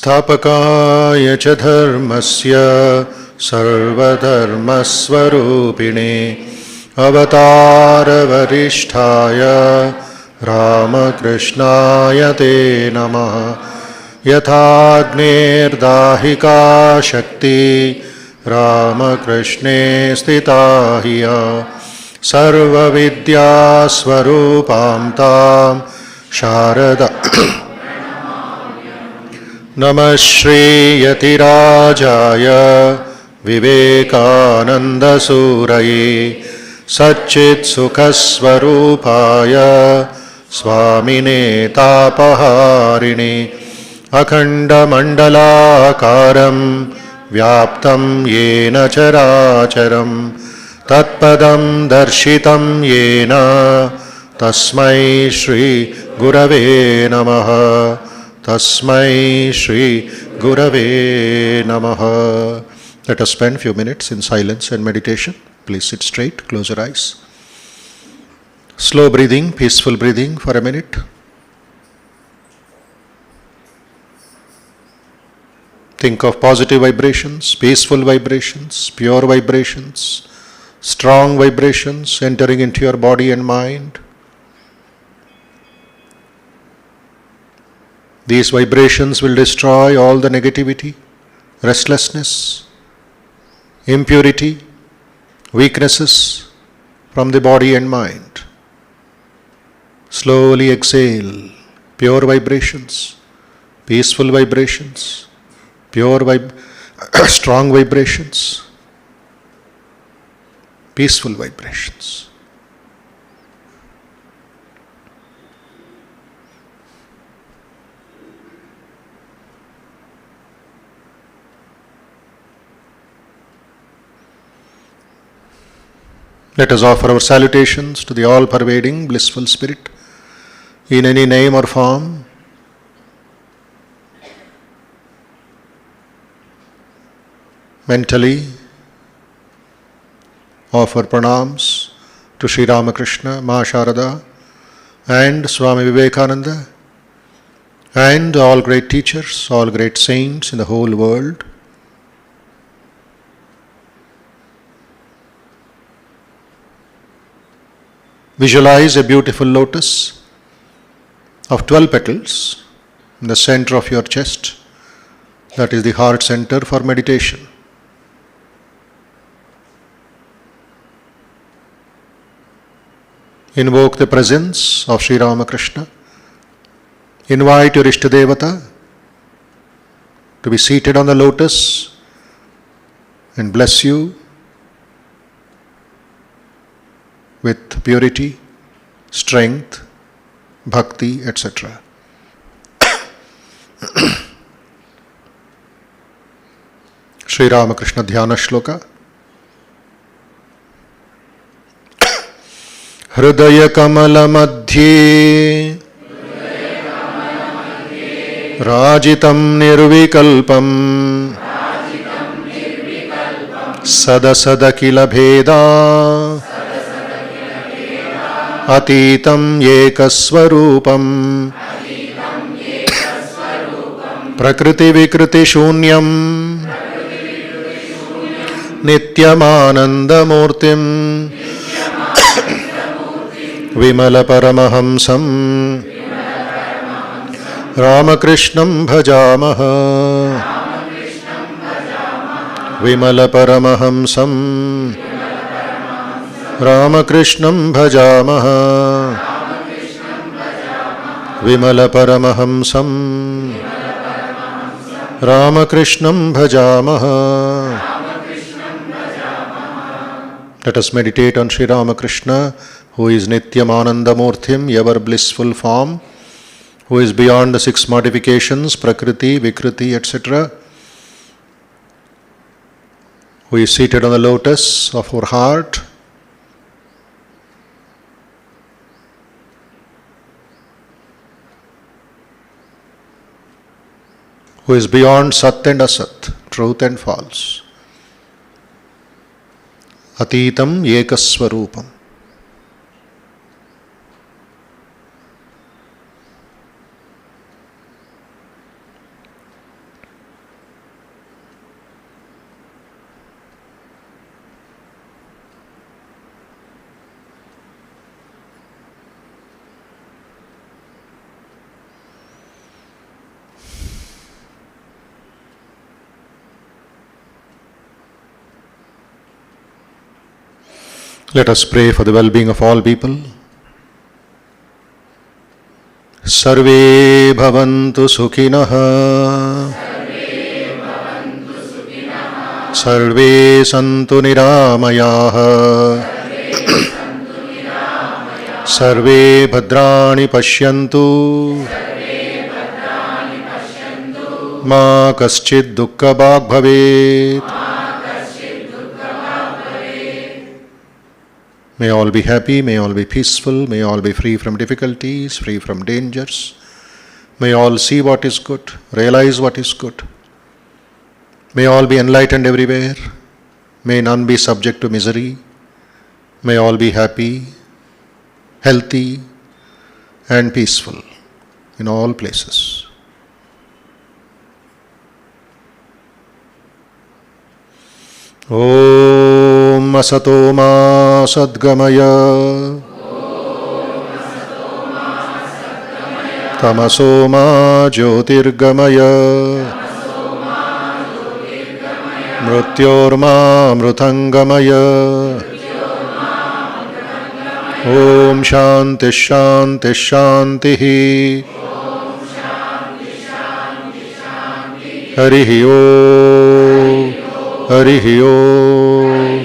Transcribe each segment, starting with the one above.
स्थापकाय च धर्मस्य सर्वधर्मस्वरूपिणे अवतारवरिष्ठाय रामकृष्णाय ते नमः। यथाग्नेर्दाहिका शक्ति रामकृष्णे स्थिता ह्य सर्वविद्यास्वरूपां तां शारदा नमः श्रीयतिराजाय विवेकानन्दसूरये सच्चित्सुखस्वरूपाय स्वामिने तापहारिणे अखण्डमण्डलाकारं व्याप्तं येन चराचरं तत्पदं दर्शितं येन तस्मै श्रीगुरवे नमः। Tasmai Shri Gurave Namaha. Let us spend a few minutes in silence and meditation. Please sit straight, close your eyes. Slow breathing, peaceful breathing for a minute. Think of positive vibrations, peaceful vibrations, pure vibrations, strong vibrations entering into your body and mind. These vibrations will destroy all the negativity, restlessness, impurity, weaknesses from the body and mind. Slowly exhale pure vibrations, peaceful vibrations, strong vibrations, peaceful vibrations. Let us offer our salutations to the all-pervading blissful spirit in any name or form. Mentally offer pranams to Sri Ramakrishna, Ma Sharada and Swami Vivekananda and all great teachers, all great saints in the whole world. Visualize a beautiful lotus of 12 petals in the center of your chest. That is the heart center for meditation. Invoke the presence of Sri Ramakrishna. Invite your Ishtadevata to be seated on the lotus and bless you with purity, strength, bhakti, etc. Sri Ramakrishna Dhyana Shloka. Hridaya Kamala Madhye Rajitam Nirvikalpam Sada Kila Bheda Atitam Ekaswarupam Prakriti Vikriti Shunyam Nityamanandamurtim Vimala Paramahamsam Ramakrishnam Bhajamaha Vimala Paramahamsam Ramakrishnam Bhajamaha विमलपरमहंसं Ramakrishnam bhajamaha. Let us meditate on Sri Ramakrishna, who is Nityam Anandamurthim, ever blissful form, who is beyond the six modifications, Prakriti, Vikriti, etc., who is seated on the lotus of our heart, who is beyond Sat and Asat, truth and false. Atitam Ekaswarupam. Let us pray for the well-being of all people. Sarve bhavantu sukhinah. Sarve santu niramayah. Sarve bhadrani pashyantu. Ma kaschid dukkha bhag bhavet. May all be happy, may all be peaceful, may all be free from difficulties, free from dangers. May all see what is good, realize what is good. May all be enlightened everywhere. May none be subject to misery. May all be happy, healthy, and peaceful in all places. Om Asato Ma Sadgamaya Tamaso Ma Jyotirgamaya Mrityorma Amrutangamaya. Om Shanti Shanti Shanti. Harihi Om. Harihi Om.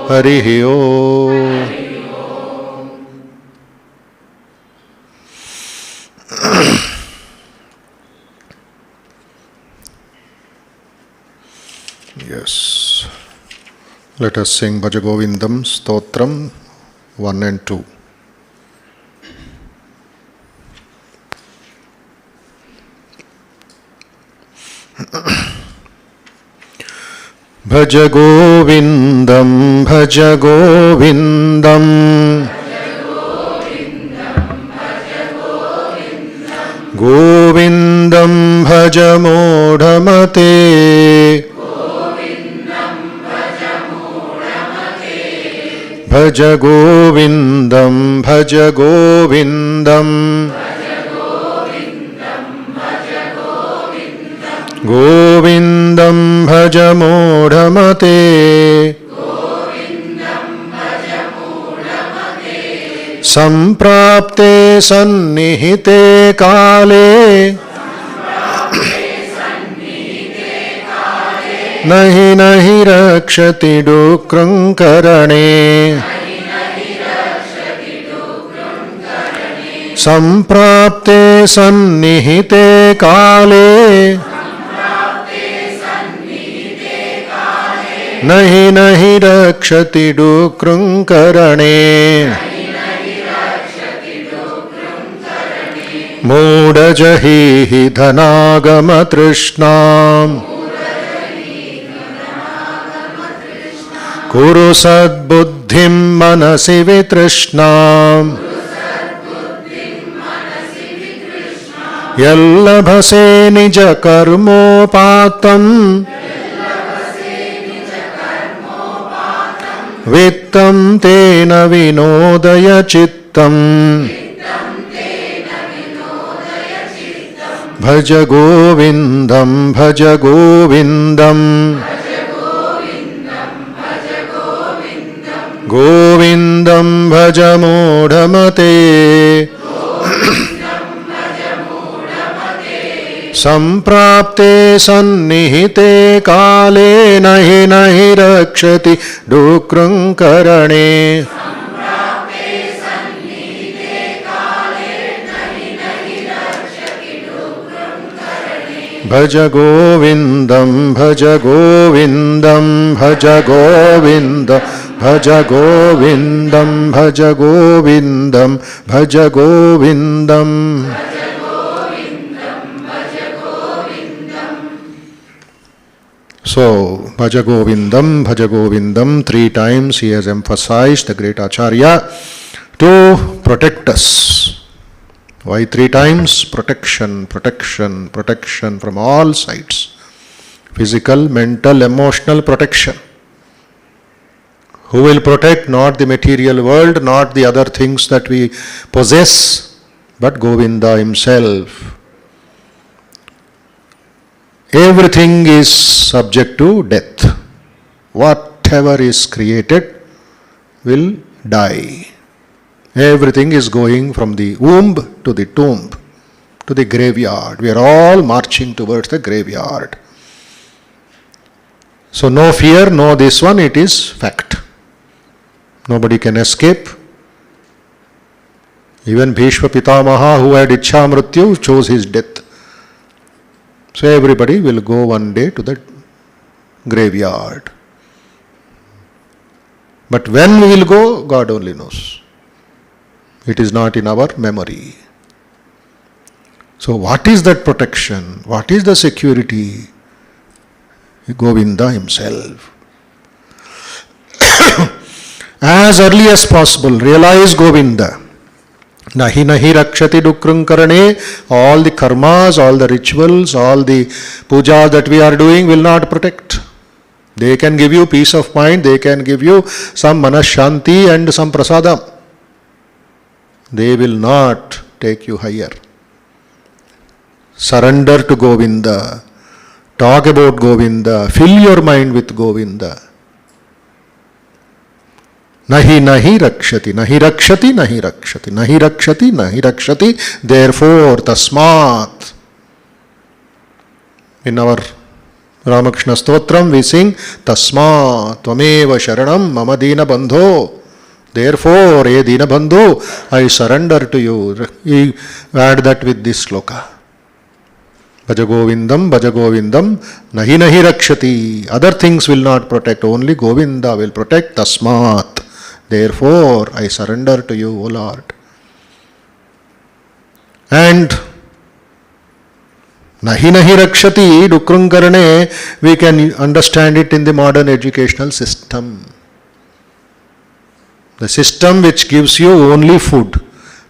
Harihi Om. Yes. Let us sing Bhaja Govindam Stotram 1 and 2. Bhaja Govindam, Bhaja Govindam, Govindam Bhaja Modhamate, Bhaja Govindam, Bhaja Govindam, Govindam Bhaja Modhamate, Samprapte Sannihite Kale, Nahi Nahi Rakshati Dukram Karane, Samprapte Sannihite Kale, Nahi Nahi Rakshati Dukram Karane, Moda Jahihi Dhanagama Trishnam, Kuru Sadbuddhim Manasi Vitrishnam, Yallabhase Nija Karmopatam, Vittam Tena Vinodaya Chittam, Bhaja Govindam, Bhaja Govindam, Govindam Bhaja Modhamate, संप्राप्ते सन्निहिते काले नहि रक्षति डुक्रुङ्करणे भज गोविन्दं भज गोविन्दं भज गोविन्दं भज गोविन्दं भज गोविन्दं भज गोविन्दं. So, Bhaja Govindam, 3 times he has emphasized, the great Acharya, to protect us. Why 3 times? Protection, protection, protection from all sides. Physical, mental, emotional protection. Who will protect? Not the material world, not the other things that we possess, but Govinda himself. Everything is subject to death. Whatever is created will die. Everything is going from the womb to the tomb, to the graveyard. We are all marching towards the graveyard. So no fear, no this one, it is fact. Nobody can escape. Even Bhishma Pitamaha, who had Ichha Mrityu, chose his death. So everybody will go one day to the graveyard. But when we will go, God only knows. It is not in our memory. So what is that protection? What is the security? Govinda himself. As early as possible, realize Govinda. Nahi rakshati dukrunkarane. All the karmas, all the rituals, all the puja that we are doing will not protect. They can give you peace of mind, they can give you some manashanti and some prasadam. They will not take you higher. Surrender to Govinda. Talk about Govinda. Fill your mind with Govinda. Nahi rakshati, nahi rakshati, nahi rakshati, nahi rakshati, nahi rakshati. Therefore, tasmat. In our Ramakrishna Stotram we sing Tasmat Tvameva Sharanam Mama Dina Bandho. Therefore, E Dina Bandho, I surrender to you. You add that with this sloka. Bhaja Govindam, nahi rakshati. Other things will not protect, only Govinda will protect. Tasmat. Therefore, I surrender to you, O Lord. And nahi rakshati, dukrunkarane, we can understand it in the modern educational system. The system which gives you only food.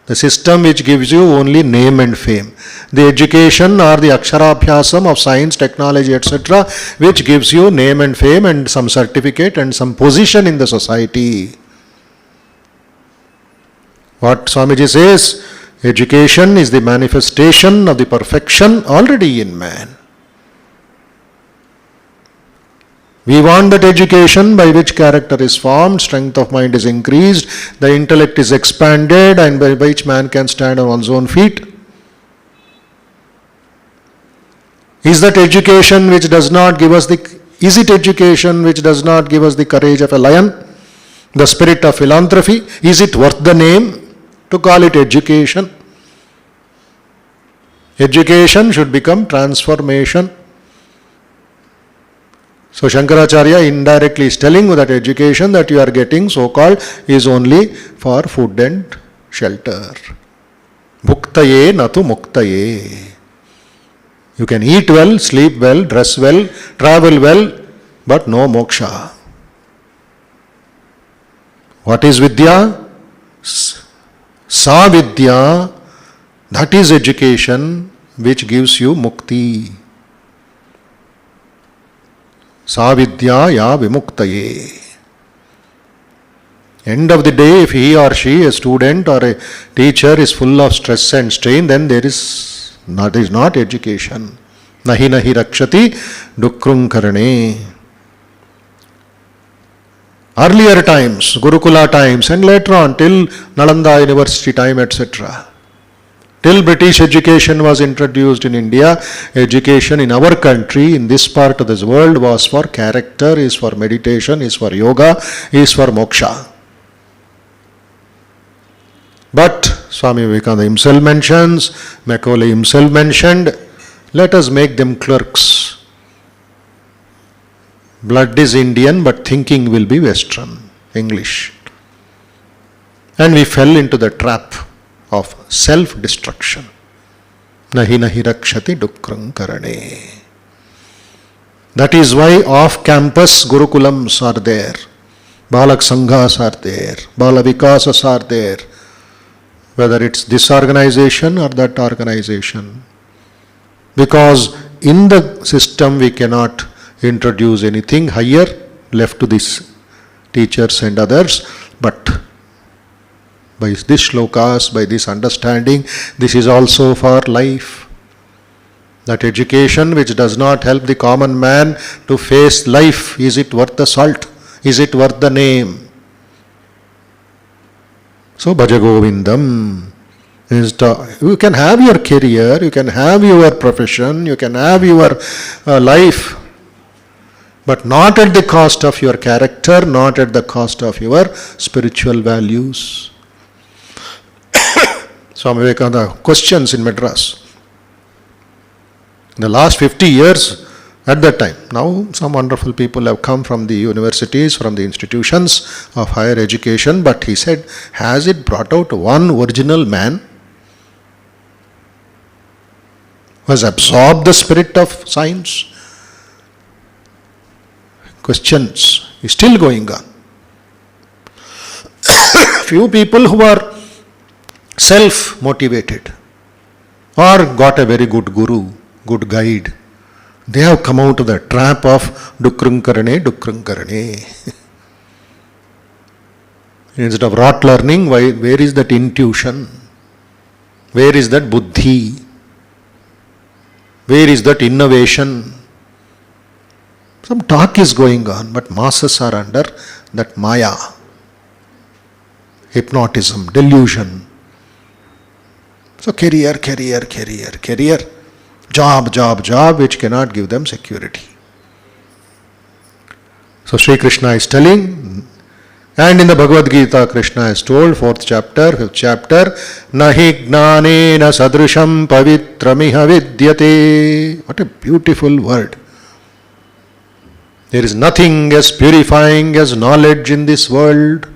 The system which gives you only name and fame. The education or the aksharabhyasam of science, technology, etc., which gives you name and fame and some certificate and some position in the society. What Swamiji says, education is the manifestation of the perfection already in man. We want that education by which character is formed, strength of mind is increased, the intellect is expanded, and by which man can stand on one's own feet. Is that education which does not give us is it education which does not give us the courage of a lion, the spirit of philanthropy? Is it worth the name to call it education? Education should become transformation. So Shankaracharya indirectly is telling that education that you are getting so-called is only for food and shelter. Bhuktaye natu muktaye. You can eat well, sleep well, dress well, travel well, but no moksha. What is Vidya? Sa Vidya, that is education which gives you mukti. Sa Vidya ya vimuktaye. End of the day, if he or she, a student or a teacher, is full of stress and strain, then there is not education. Nahi rakshati dukrunkarane. Earlier times, Gurukula times, and later on till Nalanda University time, etc. Till British education was introduced in India, education in our country, in this part of this world, was for character, is for meditation, is for yoga, is for moksha. But Swami Vivekananda himself mentions, Macaulay himself mentioned, let us make them clerks. Blood is Indian, but thinking will be Western, English. And we fell into the trap of self-destruction. Nahi nahi rakshati dukram karane. That is why off-campus gurukulams are there, Balak Sanghas are there, Bala Vikasas are there, whether it's this organization or that organization. Because in the system we cannot introduce anything higher, left to these teachers and others, but by this shlokas, by this understanding, this is also for life. That education which does not help the common man to face life, is it worth the salt? Is it worth the name? So Bhaja Govindam is you can have your career, you can have your profession, you can have your life, but not at the cost of your character, not at the cost of your spiritual values. Swami Vivekananda questions in Madras. In the last 50 years, at that time, now some wonderful people have come from the universities, from the institutions of higher education, but he said, has it brought out one original man who has absorbed the spirit of science? Questions is still going on. Few people who are self-motivated or got a very good guru, good guide, they have come out of the trap of dukram karane. Instead of rote learning, where is that intuition? Where is that buddhi? Where is that innovation? Some talk is going on, but masses are under that maya, hypnotism, delusion. So career, job, which cannot give them security. So Sri Krishna is telling, and in the Bhagavad Gita, Krishna has told, 4th chapter, 5th chapter, Nahi gnanena sadrisham pavitramiha vidyate. What a beautiful word. There is nothing as purifying as knowledge in this world.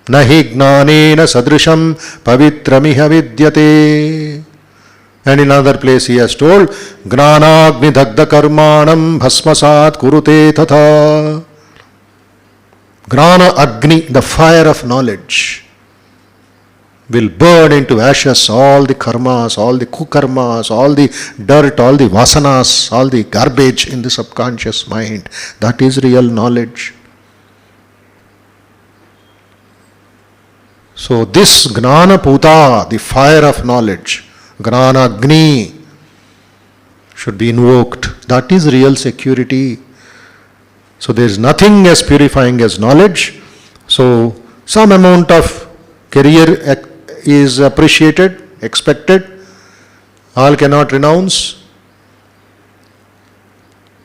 Nahi gnanena sadrisham pavitramiha vidyate. And in another place he has told, Gnanagni dagda karmanam bhasmasat kurute tatha. Gnana Agni, the fire of knowledge, will burn into ashes all the karmas, all the kukarmas, all the dirt, all the vasanas, all the garbage in the subconscious mind. That is real knowledge. So this Gnana Puta, the fire of knowledge, Gnana Agni, should be invoked. That is real security. So there is nothing as purifying as knowledge. So some amount of career is appreciated, expected. All cannot renounce.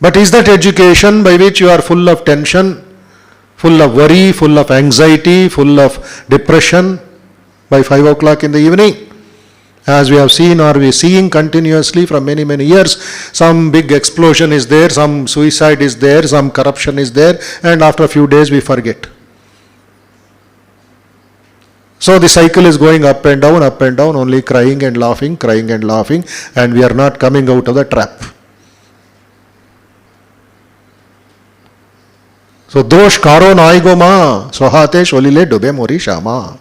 But is that education by which you are full of tension, full of worry, full of anxiety, full of depression by 5 o'clock in the evening? As we have seen, or we are seeing continuously from many, many years, some big explosion is there, some suicide is there, some corruption is there, and after a few days we forget. So the cycle is going up and down, only crying and laughing, and we are not coming out of the trap. So dosh karo naigoma, sohate sholile dube mori shama.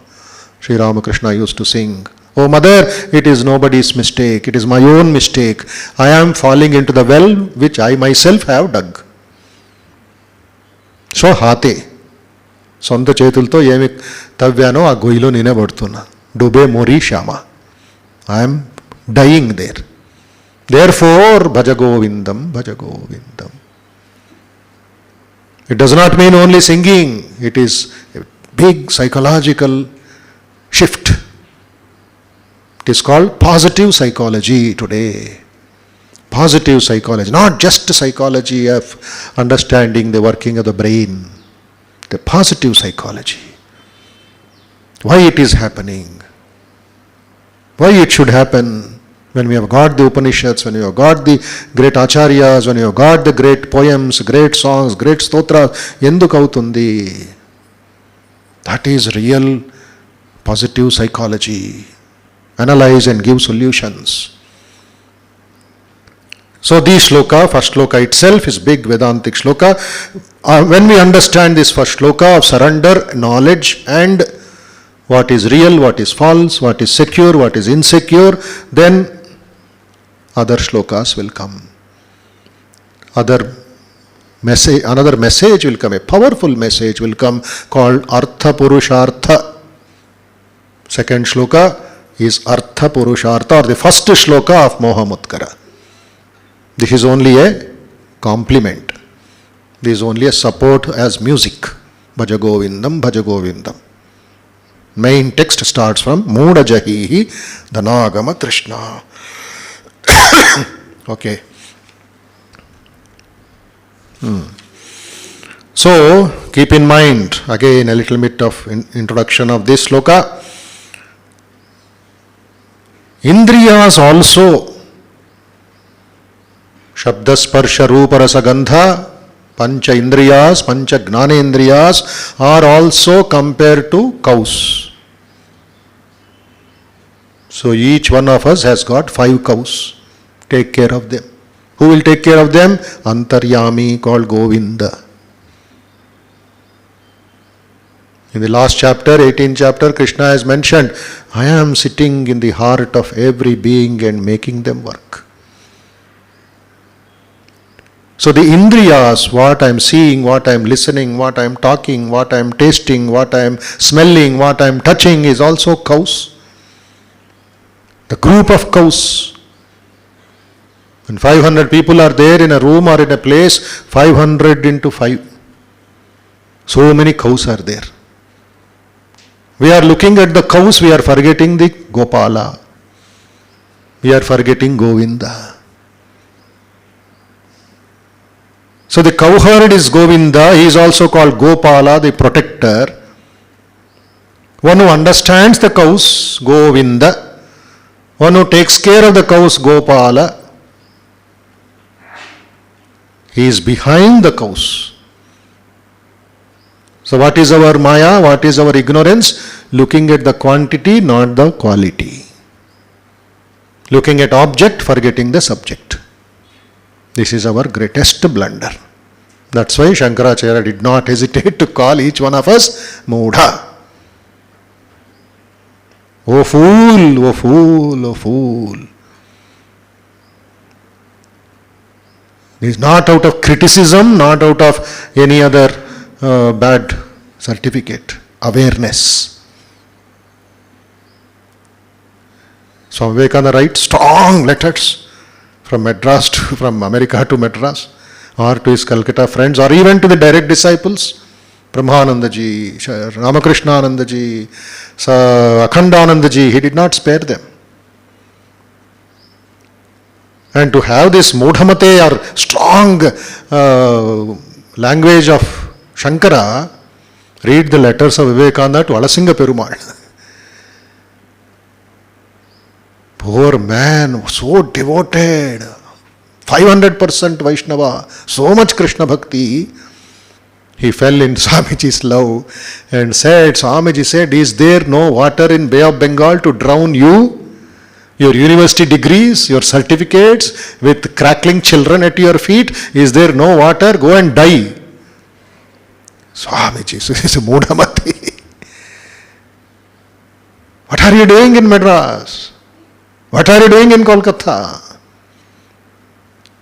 Sri Ramakrishna used to sing. Oh mother, it is nobody's mistake, it is my own mistake. I am falling into the well which I myself have dug. So hate. Sonta చేతులతో ఏమి తవ్వానో ఆ గొయ్యిలో నేనే పడుతున్నా. Dube mori shama. I am dying there. Therefore, Bhaja Govindam, Bhaja Govindam. It does not mean only singing. It is a big psychological shift. It is called positive psychology today. Positive psychology, not just psychology of understanding the working of the brain. The positive psychology. Why it is happening? Why it should happen? When we have got the Upanishads, when we have got the great Acharyas, when we have got the great poems, great songs, great stotras, enduku avutundi? That is real positive psychology. Analyze and give solutions. So the shloka, first shloka itself is big Vedantic shloka. When we understand this first shloka of surrender, knowledge and what is real, what is false, what is secure, what is insecure, then other shlokas will come. Another message will come, a powerful message will come called Artha Purushartha. Second shloka is Artha Purushartha, or the first shloka of Mohamutkara. This is only a complement. This is only a support as music. Bhaja Govindam, Bhaja Govindam. Main text starts from Mooda Jahihi Dhanagama Trishna. Okay. So, keep in mind, again a little bit of introduction of this sloka. Indriyas also, Shabda Sparsha Rupa Rasa Gandha, Pancha Indriyas, Pancha Gnanendriyas are also compared to cows. So each one of us has got 5 cows. Take care of them. Who will take care of them? Antaryami, called Govinda. In the last chapter, 18th chapter, Krishna has mentioned, I am sitting in the heart of every being and making them work. So the indriyas, what I am seeing, what I am listening, what I am talking, what I am tasting, what I am smelling, what I am touching is also cows. The group of cows. When 500 people are there in a room or in a place, 500 into 5. So many cows are there. We are looking at the cows, we are forgetting the Gopala. We are forgetting Govinda. So the cowherd is Govinda, he is also called Gopala, the protector. One who understands the cows, Govinda. One who takes care of the cows, Gopala. He is behind the cows. So what is our maya? What is our ignorance? Looking at the quantity, not the quality. Looking at object, forgetting the subject. This is our greatest blunder. That's why Shankaracharya did not hesitate to call each one of us Moodha. O fool, O fool, O fool. This is not out of criticism, not out of any other bad certificate. Awareness. Swami Vivekananda writes strong letters from Madras from America to Madras, or to his Calcutta friends, or even to the direct disciples, Brahmanandaji, Ramakrishna Anandaji, Akhandanandaji, he did not spare them. And to have this Mudhamate or strong language of Shankara, read the letters of Vivekananda to Alasinga Perumal. Poor man, so devoted, 500% Vaishnava, so much Krishna Bhakti. He fell in Swamiji's love and said, Swamiji said, is there no water in Bay of Bengal to drown you? Your university degrees, your certificates with crackling children at your feet, is there no water? Go and die. Swamiji, so this is Mudhamati. What are you doing in Madras? What are you doing in Kolkata?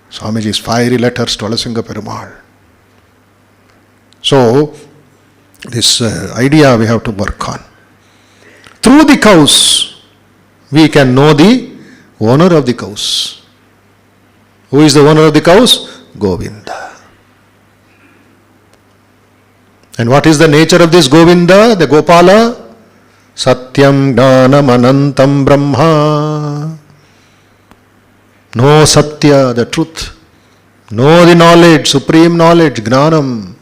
Swamiji's fiery letters to Alasinga Perumal. So, this idea we have to work on. Through the cows, we can know the owner of the cows. Who is the owner of the cows? Govinda. And what is the nature of this Govinda, the Gopala? Satyam Gnanam Anantam Brahma. Know Satya, the truth. Know the knowledge, supreme knowledge, Gnanam.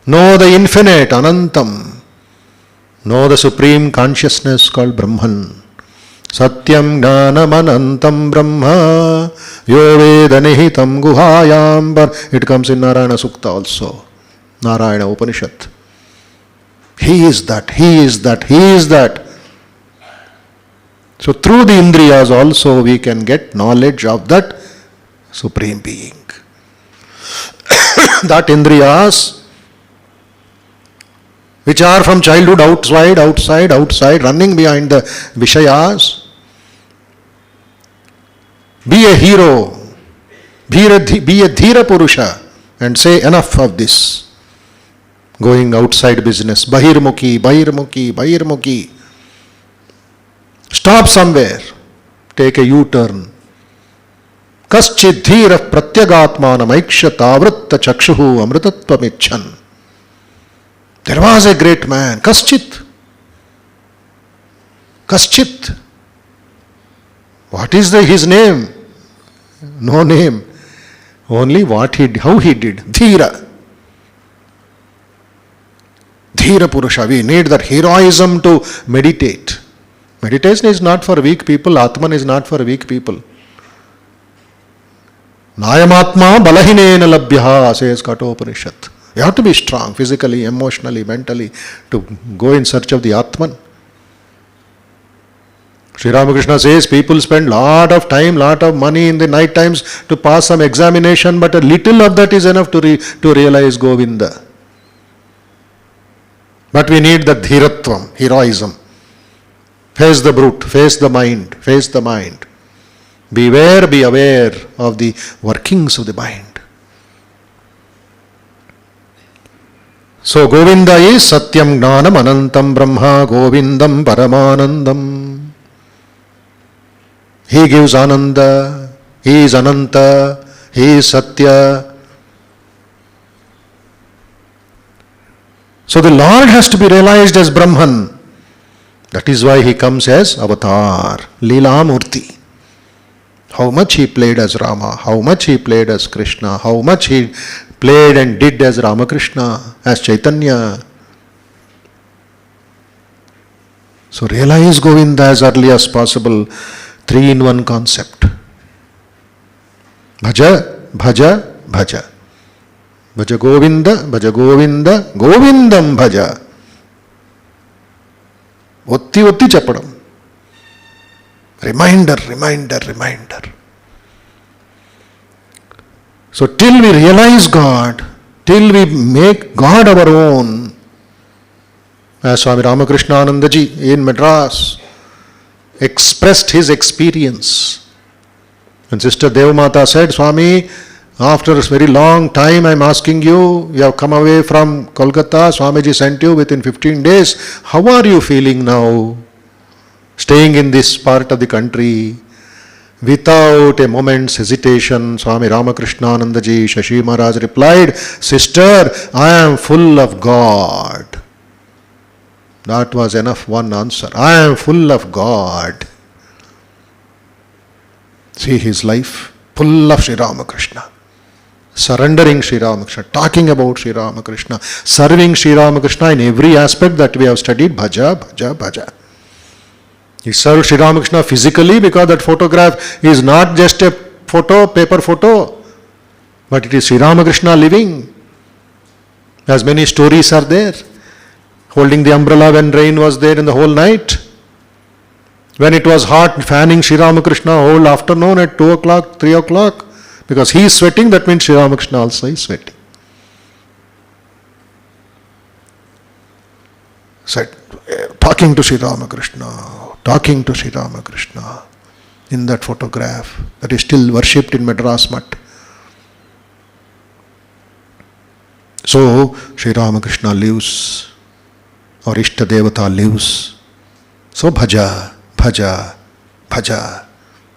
Know the infinite, Anantam. Know the supreme consciousness called Brahman. Satyam Gnanam Anantam Brahma Yo Veda Nihitam Guhayam. It comes in Narayana Sukta also. Narayana Upanishad. He is that, He is that, He is that. So through the Indriyas also we can get knowledge of that Supreme Being. That Indriyas, which are from childhood outside, running behind the Vishayas. Be a hero, be a Dhira Purusha and say enough of this. Going outside business, Bahirmukhi. Stop somewhere, take a U-turn. Kaschid dhira pratyagatmanam aikshata chakshuhu amritatvam. There was a great man, Kaschit. What is his name? No name. Only how he did. Dhira Purusha. We need that heroism to meditate. Meditation is not for weak people. Atman is not for weak people. Nayamatma balahinena labhyaha, says Kathopanishad. You have to be strong physically, emotionally, mentally to go in search of the Atman. Sri Ramakrishna says people spend lot of time, lot of money in the night times to pass some examination, but a little of that is enough to realize Govinda. But we need the dhiratvam, heroism. Face the brute, face the mind. Be aware of the workings of the mind. So Govinda is Satyam Gnanam Anantam Brahma Govindam Paramanandam. He gives Ananda, He is Ananta, He is Satya. So the Lord has to be realized as Brahman. That is why He comes as Avatar, Leela Murti. How much He played as Rama, how much He played as Krishna, how much He played and did as Ramakrishna, as Chaitanya. So realize Govinda as early as possible. 3-in-1 concept. Bhaja, Bhaja, Bhaja. Bhaja Govinda, Govindam Bhaja. Otti chappadam. Reminder. So till we realize God, till we make God our own, as Swami Ramakrishna Anandaji in Madras expressed his experience. And Sister Devamata said, Swami, after a very long time I am asking you, you have come away from Kolkata, Swamiji sent you within 15 days. How are you feeling now? Staying in this part of the country, without a moment's hesitation, Swami Ramakrishna Anandaji, Shashi Maharaj replied, Sister, I am full of God. That was enough, one answer. I am full of God. See his life, full of Sri Ramakrishna. Surrendering Sri Ramakrishna, talking about Sri Ramakrishna, serving Sri Ramakrishna in every aspect that we have studied. Bhaja. He served Sri Ramakrishna physically because that photograph is not just a photo, paper photo, but it is Sri Ramakrishna living. As many stories are there. Holding the umbrella when rain was there in the whole night. When it was hot, fanning Sri Ramakrishna whole afternoon at 2 o'clock, 3 o'clock. Because he is sweating, that means Sri Ramakrishna also is sweating. Said, talking to Sri Ramakrishna in that photograph that is still worshipped in Madras Mutt. So Sri Ramakrishna lives, or Ishta Devata lives. So Bhaja.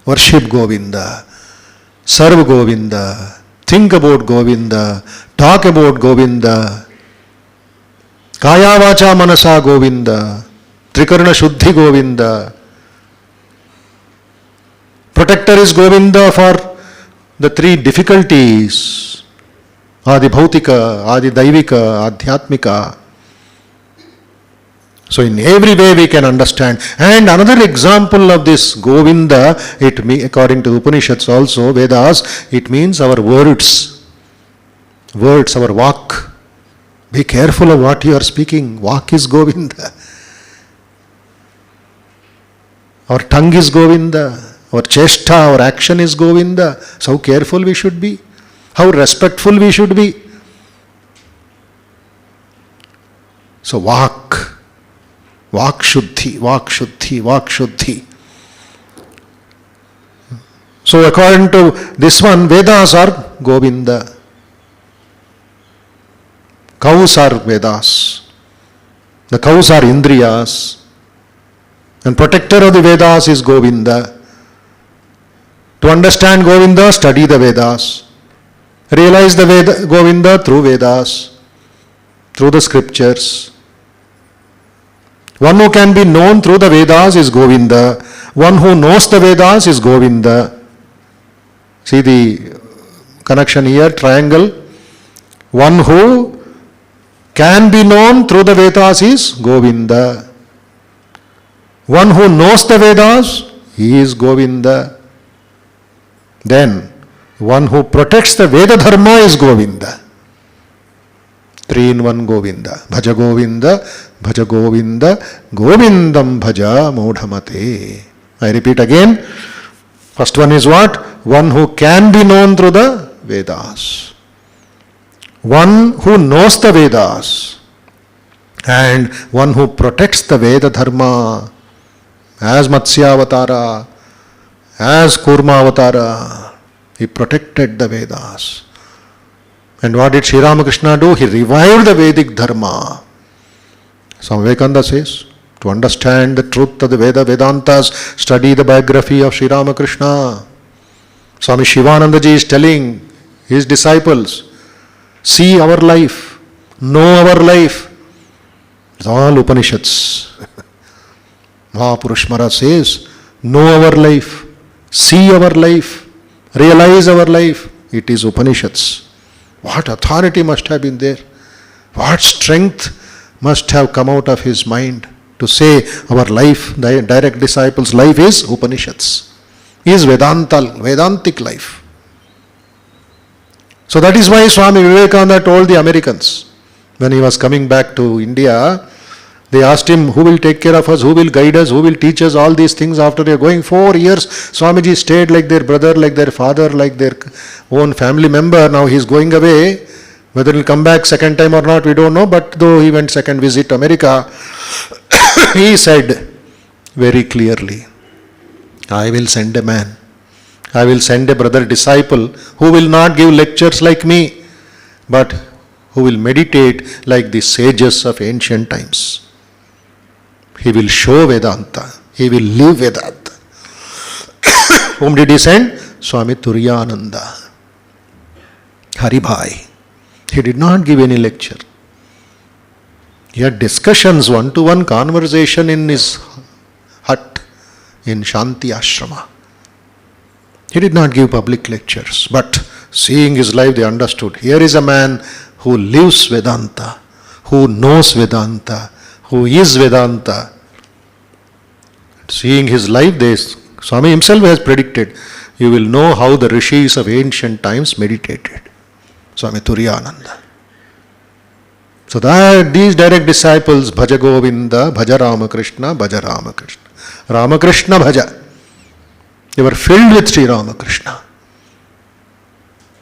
Worship Govinda. Serve Govinda. Think about Govinda. Talk about Govinda. Kaya Vacha Manasa Govinda. Trikarna Shuddhi Govinda. Protector is Govinda for the three difficulties. Adi Bhautika, Adi Daivika, Adhyatmika. So in every way we can understand. And another example of this Govinda, according to Upanishads also, Vedas, it means our words. Words, our vak. Be careful of what you are speaking. Vak is Govinda. Our tongue is Govinda. Our chesta, our action is Govinda. So how careful we should be. How respectful we should be. So vak. Vak Shuddhi, Vak Shuddhi, Vak Shuddhi. So according to this one, Vedas are Govinda. Cows are Vedas. The cows are Indriyas. And protector of the Vedas is Govinda. To understand Govinda, study the Vedas. Realize the Govinda through Vedas, through the scriptures. One who can be known through the Vedas is Govinda. One who knows the Vedas is Govinda. See the connection here, triangle. One who can be known through the Vedas is Govinda. One who knows the Vedas, he is Govinda. Then, one who protects the Veda Dharma is Govinda. 3-in-1 Govinda. Bhaja Govinda, Govindam Bhaja Modhamate. I repeat again. First one is what? One who can be known through the Vedas. One who knows the Vedas. And one who protects the Veda Dharma. As Matsya Avatara, as Kurma Avatara, he protected the Vedas. And what did Sri Ramakrishna do? He revived the Vedic Dharma. Swami Vivekananda says, to understand the truth of the Vedantas, study the biography of Sri Ramakrishna. Swami Shivananda ji is telling his disciples, see our life, know our life. It's all Upanishads. Mahapurush Maharaj says, know our life, see our life, realize our life. It is Upanishads. What authority must have been there? What strength must have come out of his mind to say our life, the direct disciples' life is Upanishads, is Vedantic life. So that is why Swami Vivekananda told the Americans, when he was coming back to India, they asked him, who will take care of us, who will guide us, who will teach us all these things after they are going 4 years. Swamiji stayed like their brother, like their father, like their own family member. Now he is going away. Whether he will come back second time or not, we don't know. But though he went second visit to America, he said very clearly, I will send a man. I will send a brother disciple who will not give lectures like me, but who will meditate like the sages of ancient times. He will show Vedanta. He will live Vedanta. Whom did he send? Swami Turiyananda. Haribhai. He did not give any lecture. He had discussions, one-to-one conversation in his hut in Shanti Ashrama. He did not give public lectures, but seeing his life they understood. Here is a man who lives Vedanta, who knows Vedanta, who is Vedanta. Seeing his life, Swami himself has predicted, you will know how the rishis of ancient times meditated. Swami Turiyananda. So that these direct disciples, Bhaja Govinda, Bhaja Ramakrishna, Bhaja Ramakrishna. Ramakrishna Bhaja. They were filled with Sri Ramakrishna.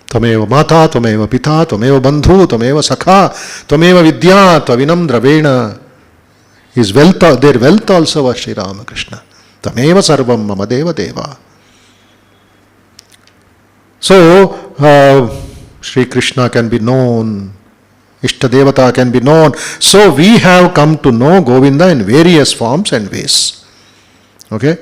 Tvameva Mata, Tvameva Pita, Tvameva Bandhu, Tvameva Sakha, Tvameva Vidya, Tvavinam Dravena. His wealth, their wealth also was Sri Ramakrishna. Tvameva Sarvam Mama Deva Deva. So, Sri Krishna can be known, Ishtadevata can be known. So we have come to know Govinda in various forms and ways. Okay?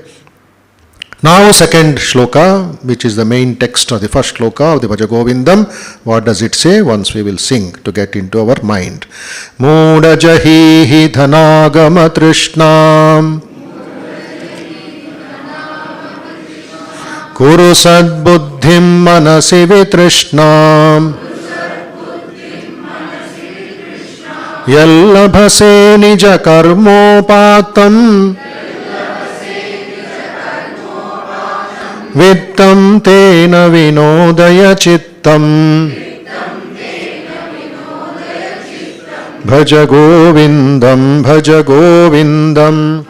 Now second shloka, which is the main text of the first shloka of the Bhaja Govindam. What does it say? Once we will sing to get into our mind. Muda jahihi dhanagama trishnam Kuru sadbuddhim manasi vitrishnam Yallabhase nija karmopatam Vittam tena vinodaya chittam Bhaja Govindam Bhaja Govindam.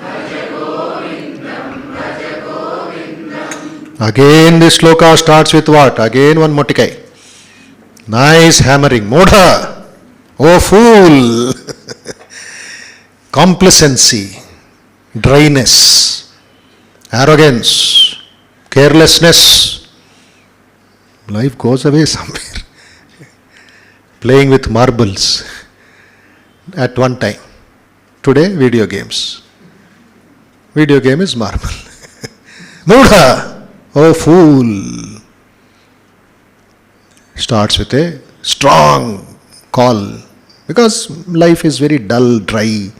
Again this shloka starts with what? Again one motikai. Nice hammering. Modha, oh fool. Complacency, dryness, arrogance, carelessness. Life goes away somewhere. Playing with marbles at one time. Today, video games. Video game is marble. Mudha, oh fool. Starts with a strong call. Because life is very dull, dry,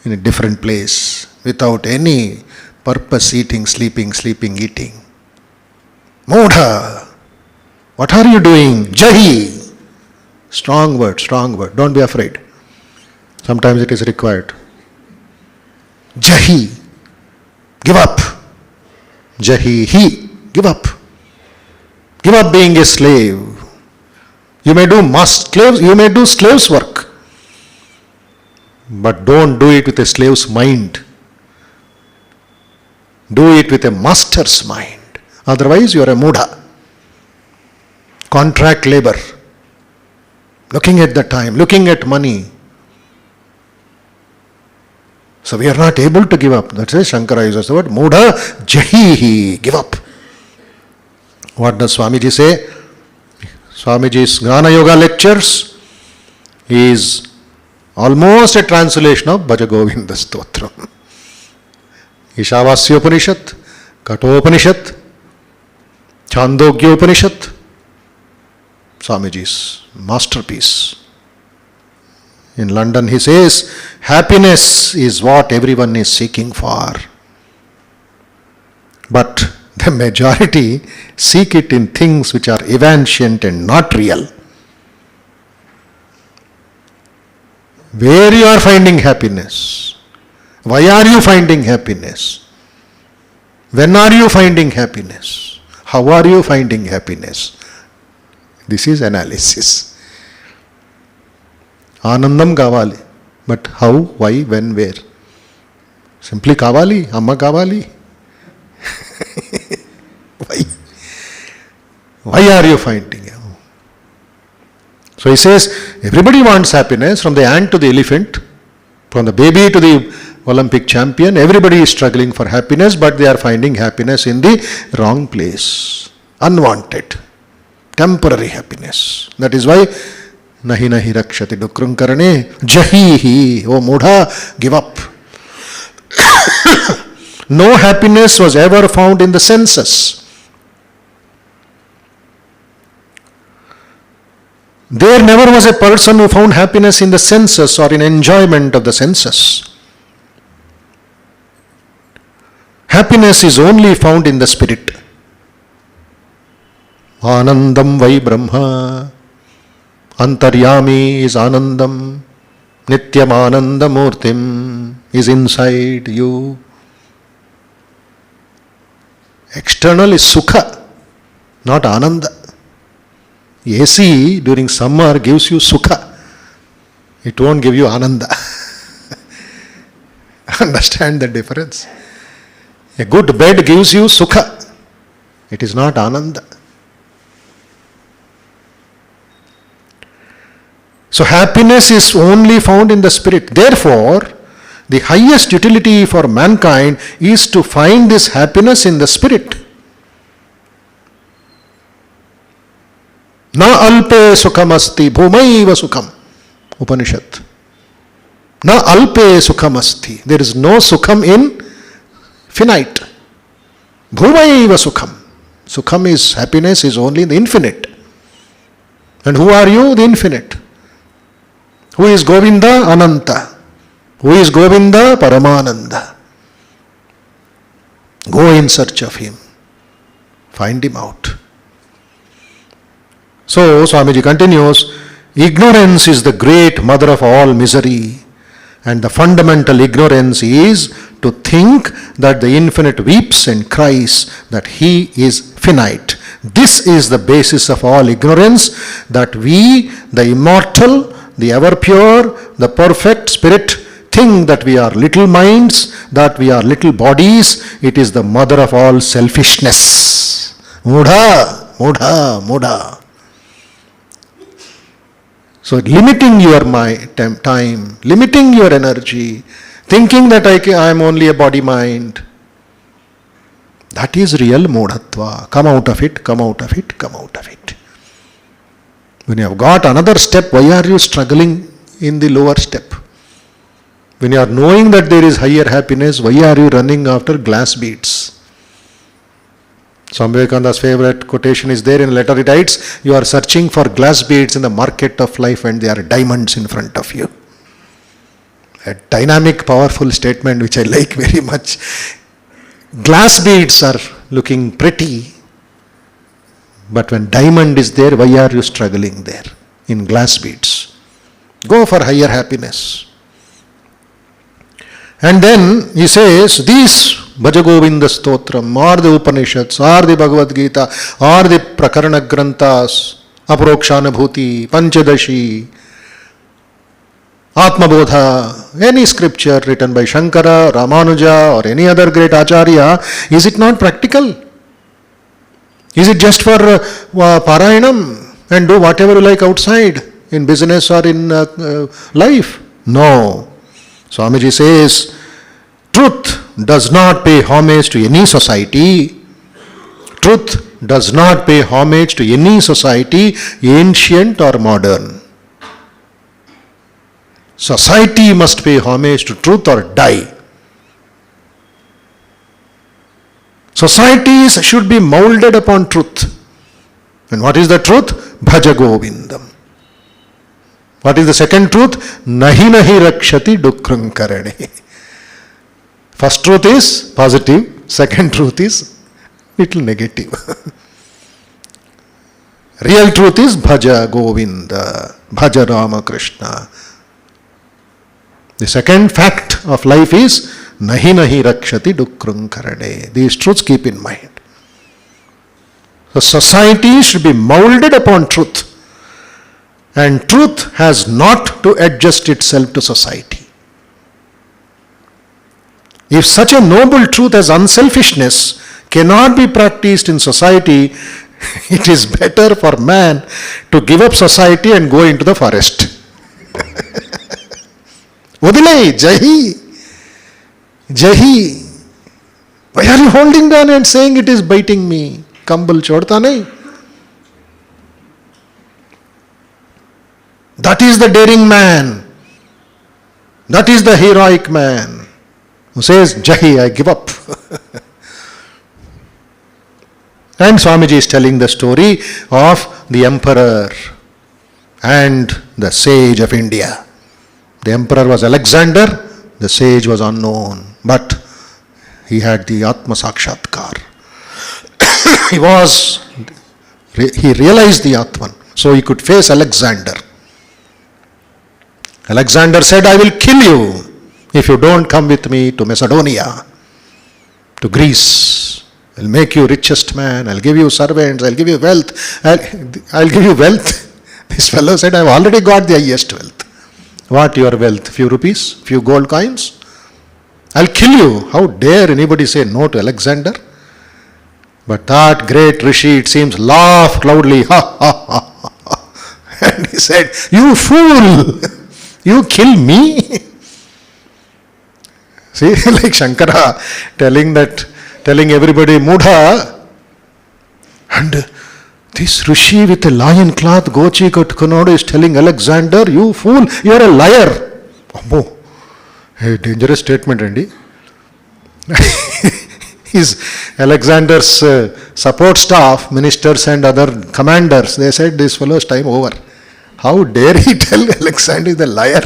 in a different place, without any purpose, eating, sleeping, eating. Mudha, what are you doing? Jahi. Strong word, don't be afraid. Sometimes it is required. Jahi, give up. Jahi, give up. Give up being a slave. You may do slaves work, but don't do it with a slave's mind. Do it with a master's mind. Otherwise you are a mudha. Contract labor. Looking at the time, looking at money. So we are not able to give up. That's why Shankara uses the word mudha jahihi, give up. What does Swamiji say? Swamiji's Gnana Yoga lectures is almost a translation of Bhaja Govindam Stotram. Ishavasya Upanishad, Kathopanishad, Chandogya Upanishad, Swamiji's masterpiece. In London he says, happiness is what everyone is seeking for. But the majority seek it in things which are evanescent and not real. Where you are finding happiness? Why are you finding happiness? When are you finding happiness? How are you finding happiness? This is analysis. Anandam kavali. But how, why, when, where? Simply kavali, amma kavali. Why? Why are you finding it? So he says, everybody wants happiness, from the ant to the elephant, from the baby to the Olympic champion. Everybody is struggling for happiness, but they are finding happiness in the wrong place. Unwanted, temporary happiness. That is why nahi nahi rakshati dukrum karane jahihi, oh mudha, give up. No happiness was ever found in the senses. There never was a person who found happiness in the senses or in enjoyment of the senses. Happiness is only found in the spirit. Anandam vai Brahma. Antaryami is Anandam. Nityam Anandamurtim is inside you. External is Sukha, not Ananda. AC during summer gives you Sukha. It won't give you Ananda. Understand the difference? A good bed gives you Sukha. It is not Ananda. So happiness is only found in the spirit. Therefore, the highest utility for mankind is to find this happiness in the spirit. Na alpe sukham asti bhumaiva sukham. Upanishad. Na alpe sukham asti. There is no sukham in finite. Bhuvaiva Sukham. Sukham is happiness, is only in the infinite. And who are you? The infinite. Who is Govinda? Ananta. Who is Govinda? Paramananda. Go in search of him. Find him out. So Swamiji continues, ignorance is the great mother of all misery. And the fundamental ignorance is to think that the infinite weeps and cries that he is finite. This is the basis of all ignorance, that we, the immortal, the ever pure, the perfect spirit, think that we are little minds, that we are little bodies. It is the mother of all selfishness. Mudha, mudha, mudha. So limiting your time, limiting your energy, thinking that I am only a body mind, that is real mudhatva. Come out of it, come out of it, come out of it. When you have got another step, why are you struggling in the lower step? When you are knowing that there is higher happiness, why are you running after glass beads? Swami Vivekananda's favorite quotation is there in a letter. It writes, you are searching for glass beads in the market of life and there are diamonds in front of you. A dynamic, powerful statement which I like very much. Glass beads are looking pretty, but when diamond is there, why are you struggling there in glass beads? Go for higher happiness. And then he says, these Bhaja Govindam Stotram, or the Upanishads, or the Bhagavad Gita, or the Prakarana Granthas, Aprokshanabhuti, Panchadashi, Atmabodha, any scripture written by Shankara, Ramanuja, or any other great Acharya, is it not practical? Is it just for Parayanam and do whatever you like outside, in business or in life? No. Swamiji says, truth does not pay homage to any society. Truth does not pay homage to any society, ancient or modern. Society must pay homage to truth or die. Societies should be molded upon truth. And what is the truth? Bhaja Govindam. What is the second truth? Nahi nahi rakshati dukkram karane. First truth is positive, second truth is little negative. Real truth is Bhaja Govinda, Bhaja Ramakrishna. The second fact of life is Nahi nahi rakshati dukkram karane. These truths keep in mind. So society should be molded upon truth. And truth has not to adjust itself to society. If such a noble truth as unselfishness cannot be practiced in society, it is better for man to give up society and go into the forest. Udile, Jahi, Jahi. Why are you holding on and saying it is biting me? Kambal chodta nahi. That is the daring man. That is the heroic man who says, Jahi, I give up. And Swamiji is telling the story of the emperor and the sage of India. The emperor was Alexander, the sage was unknown, but he had the Atma Sakshatkar. he realized the Atman, so he could face Alexander. Alexander said, I will kill you if you don't come with me to Macedonia, to Greece. I'll make you richest man, I'll give you servants, I'll give you wealth. I'll give you wealth. This fellow said, I've already got the highest wealth. What your wealth? Few rupees? Few gold coins? I'll kill you. How dare anybody say no to Alexander? But that great Rishi, it seems, laughed loudly. Ha ha ha ha. And he said, you fool! You kill me? See, like Shankara telling everybody, Mudha. And this Rishi with a lion cloth, Gochi Katkunodu is telling Alexander, you fool, you are a liar. Oh, a dangerous statement, Andy. His Alexander's support staff, ministers and other commanders, they said, this fellow's time over. How dare he tell Alexander is a liar?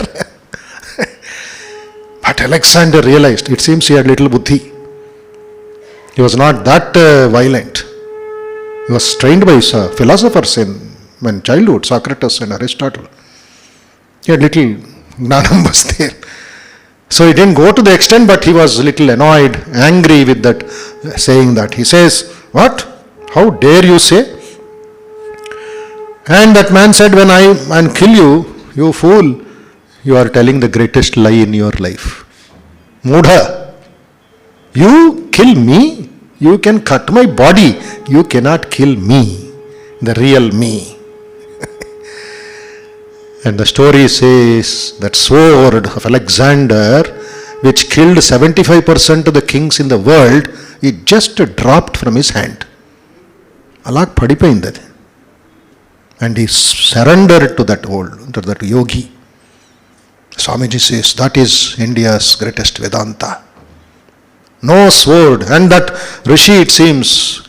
But Alexander realized, it seems he had little buddhi. He was not that violent. He was trained by philosophers when childhood, Socrates and Aristotle. He had little gnanam was there. So he didn't go to the extent, but he was a little annoyed, angry with that, saying that. He says, what? How dare you say? And that man said, when I kill you, you fool, you are telling the greatest lie in your life. Mudha, you kill me, you can cut my body, you cannot kill me, the real me. And the story says that sword of Alexander, which killed 75% of the kings in the world, it just dropped from his hand. Alag padipoyindadi. And he surrendered to that yogi. Swamiji says, that is India's greatest Vedanta. No sword. And that Rishi, it seems,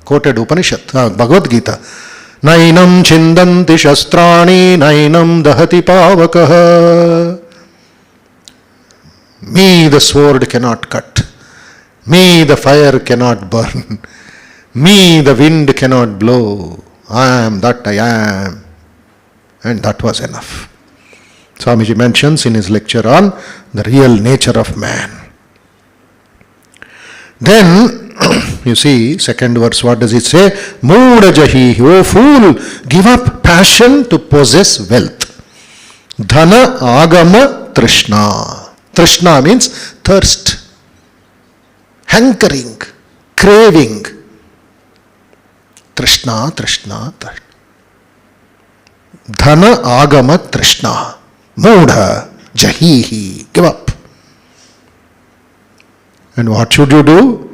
quoted Upanishad, Bhagavad Gita. Nainam chindanti shastrani, nainam dahati pavakaha. Me the sword cannot cut. Me the fire cannot burn. Me the wind cannot blow. I am that I am. And that was enough. Swamiji mentions in his lecture on the real nature of man. Then, you see, second verse, what does it say? Mooda jahi, O fool, give up passion to possess wealth. Dhana agama trishna. Trishna means thirst, hankering, craving. Trishna, Trishna, Trishna. Dhana agama Trishna. Mooda jahihi. Give up. And what should you do?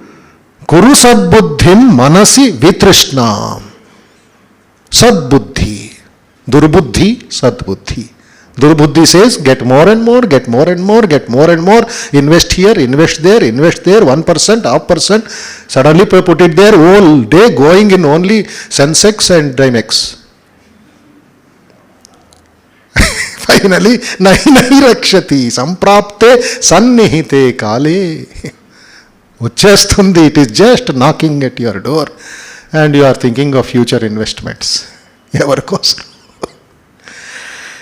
Kuru sadbuddhim manasi vitrishna. Sadbuddhi. Durbuddhi, sadbuddhi. Durbuddhi says, get more and more, get more and more, get more and more, invest here, invest there, 1%, half percent, suddenly put it there, all day going in only Sensex and Dimex. Finally, nahi rakshati, samprapte sannihite kale. Uchchastundi, it is just knocking at your door and you are thinking of future investments. Ever goes.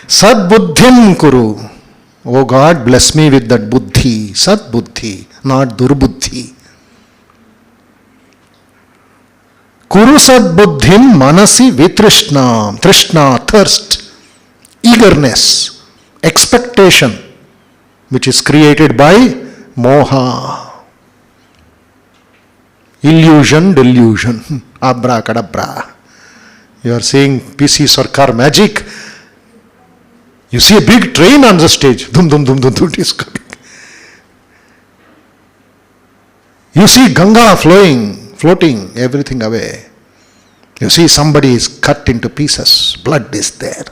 Sadbuddhim kuru. Oh God, bless me with that buddhi, sadbuddhi, not durbuddhi. Kuru sadbuddhim manasi vitrishna, trishna, thirst, eagerness, expectation, which is created by moha. Illusion, delusion, abracadabra. You are seeing PC Sarkar magic. You see a big train on the stage. Dum dum dum dum dum, it is coming. You see Ganga floating everything away. You see somebody is cut into pieces. Blood is there.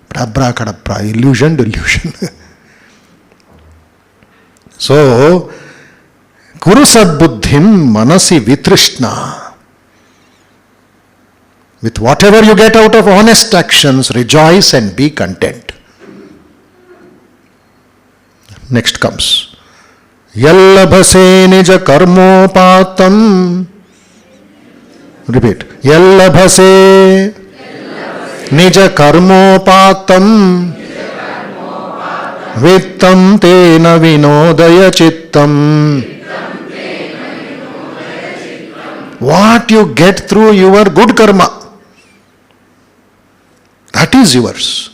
But abracadabra, illusion, delusion. So, Kuru sadbuddhim manasi vitrishna. With whatever you get out of honest actions, rejoice and be content. Next comes. Yallabhase nija karmopatam. Repeat. Yallabhase nija karmopatam. Vittam tena vinodaya chittam. What you get through your good karma, that is yours.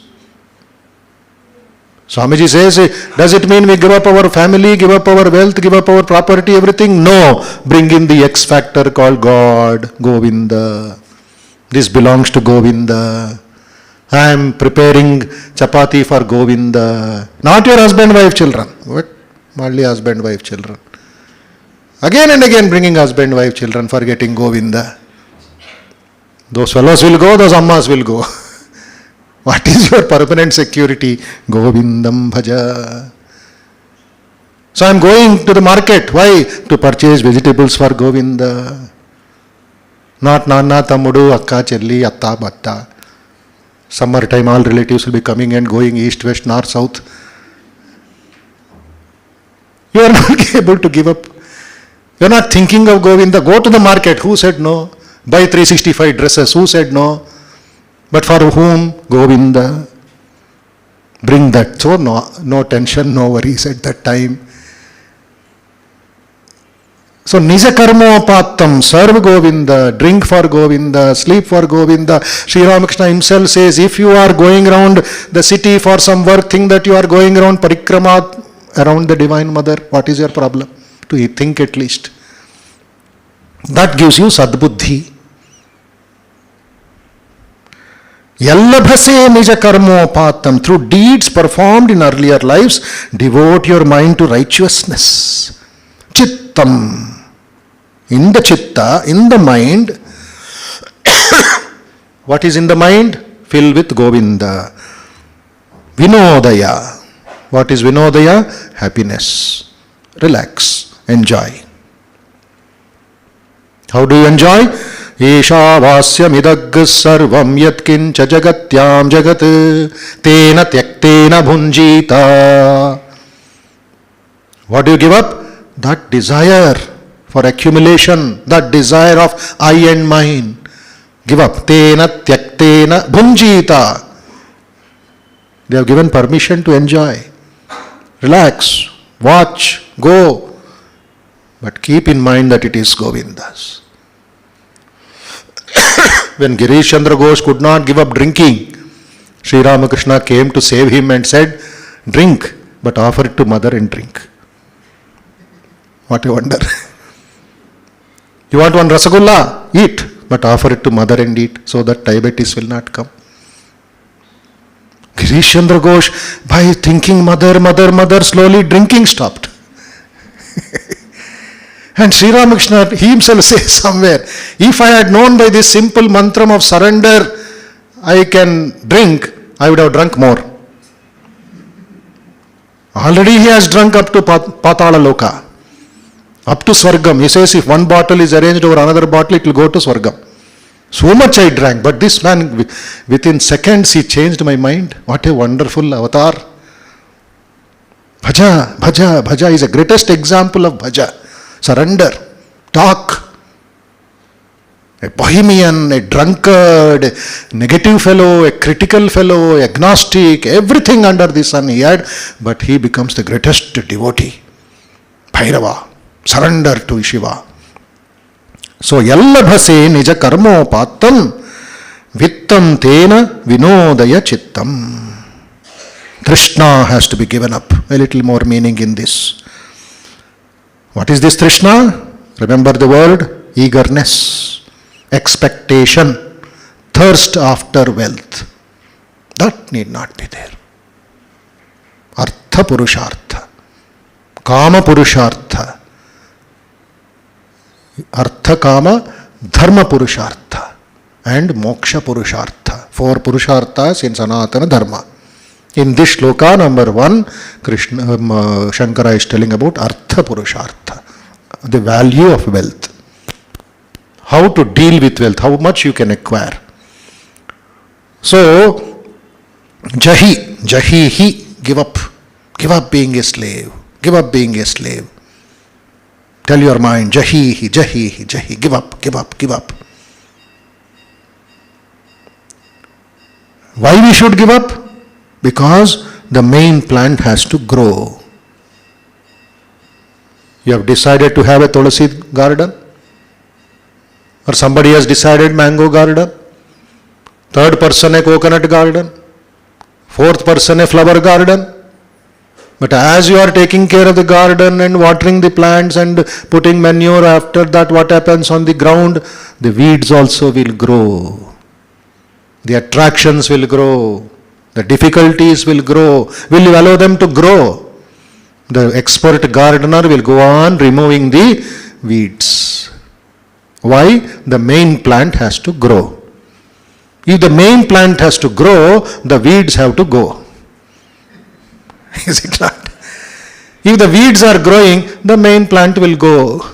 Swamiji says, does it mean we give up our family, give up our wealth, give up our property, everything? No. Bring in the X factor called God, Govinda. This belongs to Govinda. I am preparing chapati for Govinda. Not your husband, wife, children. What? Only husband, wife, children. Again and again bringing husband, wife, children, forgetting Govinda. Those fellows will go, those ammas will go. What is your permanent security? Govindam Bhaja. So I am going to the market. Why? To purchase vegetables for Govinda. Not Nana, Tamudu, Akka, Chelli, Atta, Batta. Summertime, all relatives will be coming and going east, west, north, south. You are not able to give up. You are not thinking of Govinda. Go to the market. Who said no? Buy 365 dresses. Who said no? But for whom? Govinda. Bring that. So no tension, no worries at that time. So Nija Karmopatam, serve Govinda, drink for Govinda, sleep for Govinda. Sri Ramakrishna himself says, if you are going around the city for some work, think that you are going around parikrama around the Divine Mother. What is your problem? To think at least. That gives you sadbuddhi. Yallabhase nija karmopatam. Through deeds performed in earlier lives, devote your mind to righteousness. Chittam. In the chitta, in the mind, what is in the mind? Fill with Govinda. Vinodaya. What is Vinodaya? Happiness. Relax. Enjoy. How do you enjoy? Esha vasyam idagg sarvam yatkincha jagatyam jagat tena tyaktena bhunjita. What do you give up? That desire for accumulation, that desire of I and mine. Give up. Tena tyaktena bhunjita. They have given permission to enjoy. Relax, watch, go. But keep in mind that it is Govinda's. When Girish Chandra Ghosh could not give up drinking, Sri Ramakrishna came to save him and said, drink, but offer it to mother and drink. What a wonder. You want one rasagulla? Eat, but offer it to mother and eat, so that diabetes will not come. Girish Chandra Ghosh, by thinking mother, mother, mother, slowly drinking stopped. And Sri Ramakrishna, he himself says somewhere, if I had known by this simple mantram of surrender, I can drink, I would have drunk more. Already he has drunk up to Patala Loka, up to Swargam. He says if one bottle is arranged over another bottle, it will go to Swargam. So much I drank, but this man, within seconds, he changed my mind. What a wonderful avatar. Bhaja, Bhaja, Bhaja is the greatest example of Bhaja. Surrender, talk. A bohemian, a drunkard, a negative fellow, a critical fellow, agnostic, everything under the sun he had, but he becomes the greatest devotee. Bhairava, surrender to Shiva. So, yallabhase nija karmopatam vittam tena vinodaya chittam. Trishna has to be given up. A little more meaning in this. What is this Trishna? Remember the word? Eagerness, expectation, thirst after wealth. That need not be there. Artha Purushartha, Kama Purushartha, Artha Kama, Dharma Purushartha, and Moksha Purushartha. 4 Purusharthas in Sanatana Dharma. In this shloka, number 1, Shankara is telling about Artha Purushartha, the value of wealth. How to deal with wealth, how much you can acquire. So, Jahi, Jahihi, give up being a slave, give up being a slave. Tell your mind, Jahihi, Jahihi, Jahi, give up, give up, give up. Why we should give up? Because the main plant has to grow. You have decided to have a tulasi garden, or somebody has decided mango garden, third person a coconut garden, fourth person a flower garden. But as you are taking care of the garden and watering the plants and putting manure, after that what happens on the ground? The weeds also will grow. The attractions will grow. The difficulties will grow. Will you allow them to grow? The expert gardener will go on removing the weeds. Why? The main plant has to grow. If the main plant has to grow, the weeds have to go. Is it not? If the weeds are growing, the main plant will go.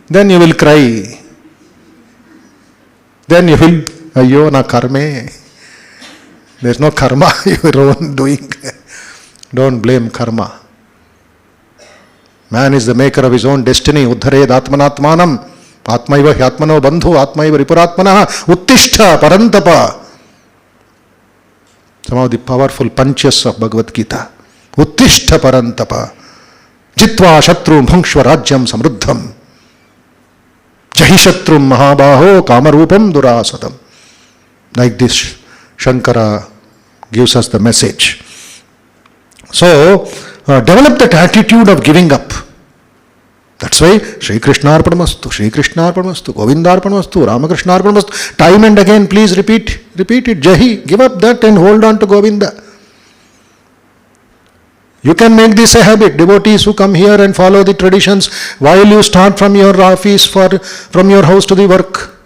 Then you will cry. Then you will, ayyo na karme. There is no karma, your own doing. Don't blame karma. Man is the maker of his own destiny. Uddhared atmanatmanam. Atmaiva hyatmano bandhu. Atmaiva ripuratmana. Uttishta parantapa. Some of the powerful punches of Bhagavad Gita. Uttishta parantapa. Jitva shatrum bhungshva rajyam samruddham. Jahi shatrum mahabaho kamarupam durasadam. Like this, Shankara gives us the message. So, develop that attitude of giving up. That's why Shri Krishna Arpanamastu, Shri Krishna Arpanamastu, Govinda Arpanamastu, Ramakrishna Arpanamastu. Time and again, please repeat it. Jahi, give up that and hold on to Govinda. You can make this a habit. Devotees who come here and follow the traditions while you start from your office, from your house to the work,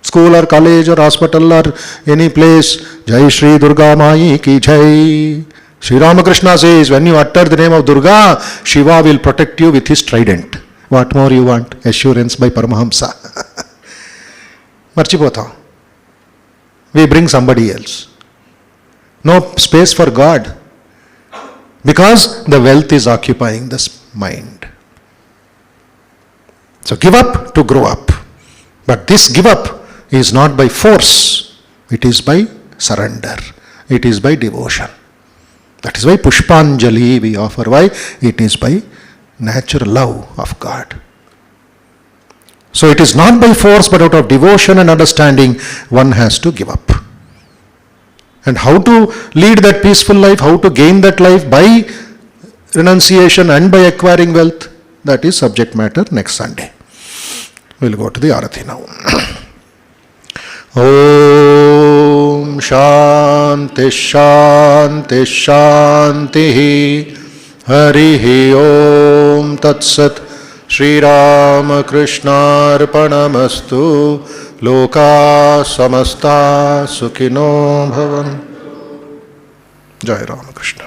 school or college or hospital or any place. Jai Shri Durga Mai ki Jai. Sri Ramakrishna says, when you utter the name of Durga, Shiva will protect you with his trident. What more you want? Assurance by Paramahamsa. Marchipotham. We bring somebody else. No space for God. Because the wealth is occupying the mind. So give up to grow up. But this give up is not by force. It is by surrender. It is by devotion. That is why Pushpanjali we offer. Why? It is by natural love of God. So it is not by force, but out of devotion and understanding, one has to give up. And how to lead that peaceful life, how to gain that life by renunciation and by acquiring wealth, that is subject matter next Sunday. We will go to the Arati now. Om Shanti Shanti Shanti Harihi Om Tat Sat Shri Ramakrishna Arpanamastu Loka Samasta Sukhino Bhavan. Jai Ramakrishna.